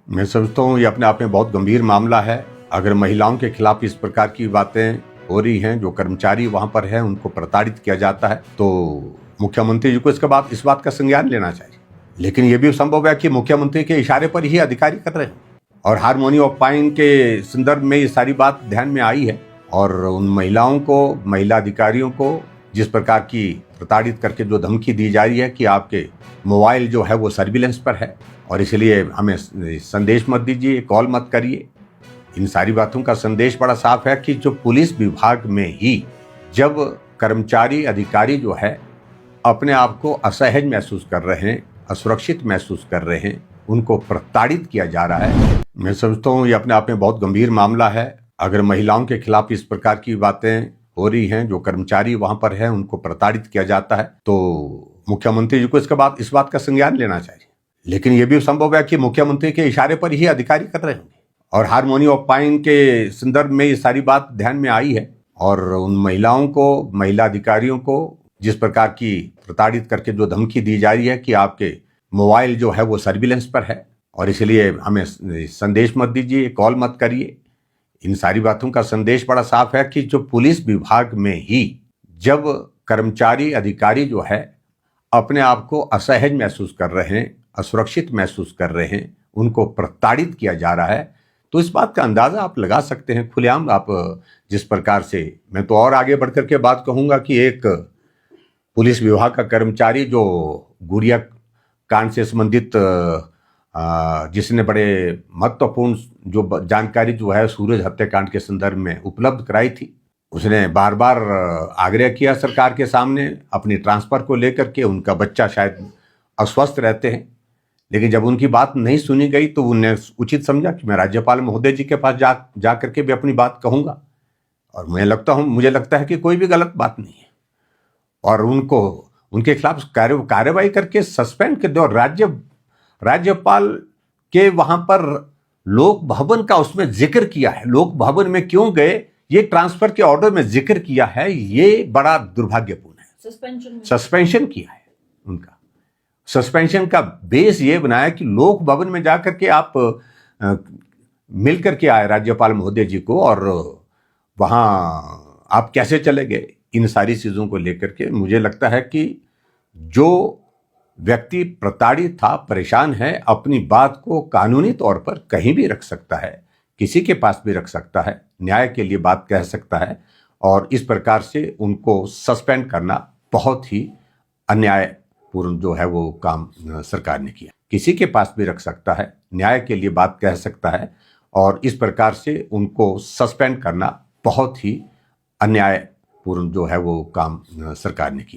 मैं समझता हूँ ये अपने आप में बहुत गंभीर मामला है। अगर महिलाओं के खिलाफ इस प्रकार की बातें हो रही हैं, जो कर्मचारी वहां पर है उनको प्रताड़ित किया जाता है, तो मुख्यमंत्री जी को इस बात का संज्ञान लेना चाहिए। लेकिन यह भी संभव है कि मुख्यमंत्री के इशारे पर ही अधिकारी कर रहे हैं और हार्मोनी ऑफ पाइन के संदर्भ में ये सारी बात ध्यान में आई है और उन महिलाओं को, महिला अधिकारियों को जिस प्रकार की प्रताड़ित करके जो धमकी दी जा रही है कि आपके मोबाइल जो है वो सर्विलेंस पर है और इसलिए हमें संदेश मत दीजिए, कॉल मत करिए। इन सारी बातों का संदेश बड़ा साफ है कि जो पुलिस विभाग में ही जब कर्मचारी, अधिकारी जो है अपने आप को असहज महसूस कर रहे हैं, असुरक्षित महसूस कर रहे हैं, उनको प्रताड़ित किया जा रहा है, मैं समझता हूँ ये अपने आप में बहुत गंभीर मामला है। अगर महिलाओं के खिलाफ इस प्रकार की बातें हो रही हैं, जो कर्मचारी वहां पर है उनको प्रताड़ित किया जाता है, तो मुख्यमंत्री जी को इस बात का संज्ञान लेना चाहिए। लेकिन यह भी संभव है कि मुख्यमंत्री के इशारे पर ही अधिकारी कर रहे होंगे और हार्मोनी ऑफ पाइन के संदर्भ में ये सारी बात ध्यान में आई है और उन महिलाओं को, महिला अधिकारियों को जिस प्रकार की प्रताड़ित करके जो धमकी दी जा रही है कि आपके मोबाइल जो है वो सर्विलेंस पर है और इसलिए हमें संदेश मत दीजिए, कॉल मत करिए। इन सारी बातों का संदेश बड़ा साफ है कि जो पुलिस विभाग में ही जब कर्मचारी, अधिकारी जो है अपने आप को असहज महसूस कर रहे हैं, असुरक्षित महसूस कर रहे हैं, उनको प्रताड़ित किया जा रहा है, तो इस बात का अंदाजा आप लगा सकते हैं खुलेआम। आप जिस प्रकार से, मैं तो और आगे बढ़कर के बात कहूंगा कि एक पुलिस विभाग का कर्मचारी जो गुड़िया कांड से संबंधित जिसने बड़े महत्वपूर्ण जो जानकारी जो है सूरज हत्याकांड के संदर्भ में उपलब्ध कराई थी, उसने बार बार आग्रह किया सरकार के सामने अपनी ट्रांसफर को लेकर के। उनका बच्चा शायद अस्वस्थ रहते हैं, लेकिन जब उनकी बात नहीं सुनी गई तो उन्हें उचित समझा कि मैं राज्यपाल महोदय जी के पास जा करके भी अपनी बात कहूंगा और मुझे लगता है कि कोई भी गलत बात नहीं है और उनके खिलाफ कार्रवाई करके सस्पेंड कर दो। राज्यपाल के वहां पर लोक भवन का उसमें जिक्र किया है, लोक भवन में क्यों गए ये ट्रांसफर के ऑर्डर में जिक्र किया है, ये बड़ा दुर्भाग्यपूर्ण है। सस्पेंशन किया है, उनका सस्पेंशन का बेस ये बनाया कि लोक भवन में जाकर के आप मिल करके आए राज्यपाल महोदय जी को और वहां आप कैसे चले गए। इन सारी चीजों को लेकर के मुझे लगता है कि जो व्यक्ति प्रताड़ित था, परेशान है, अपनी बात को कानूनी तौर पर कहीं भी रख सकता है, किसी के पास भी रख सकता है, न्याय के लिए बात कह सकता है और इस प्रकार से उनको सस्पेंड करना बहुत ही अन्यायपूर्ण जो है वो काम सरकार ने किया। किसी के पास भी रख सकता है, न्याय के लिए बात कह सकता है और इस प्रकार से उनको सस्पेंड करना बहुत ही अन्यायपूर्ण जो है वो काम सरकार ने किया।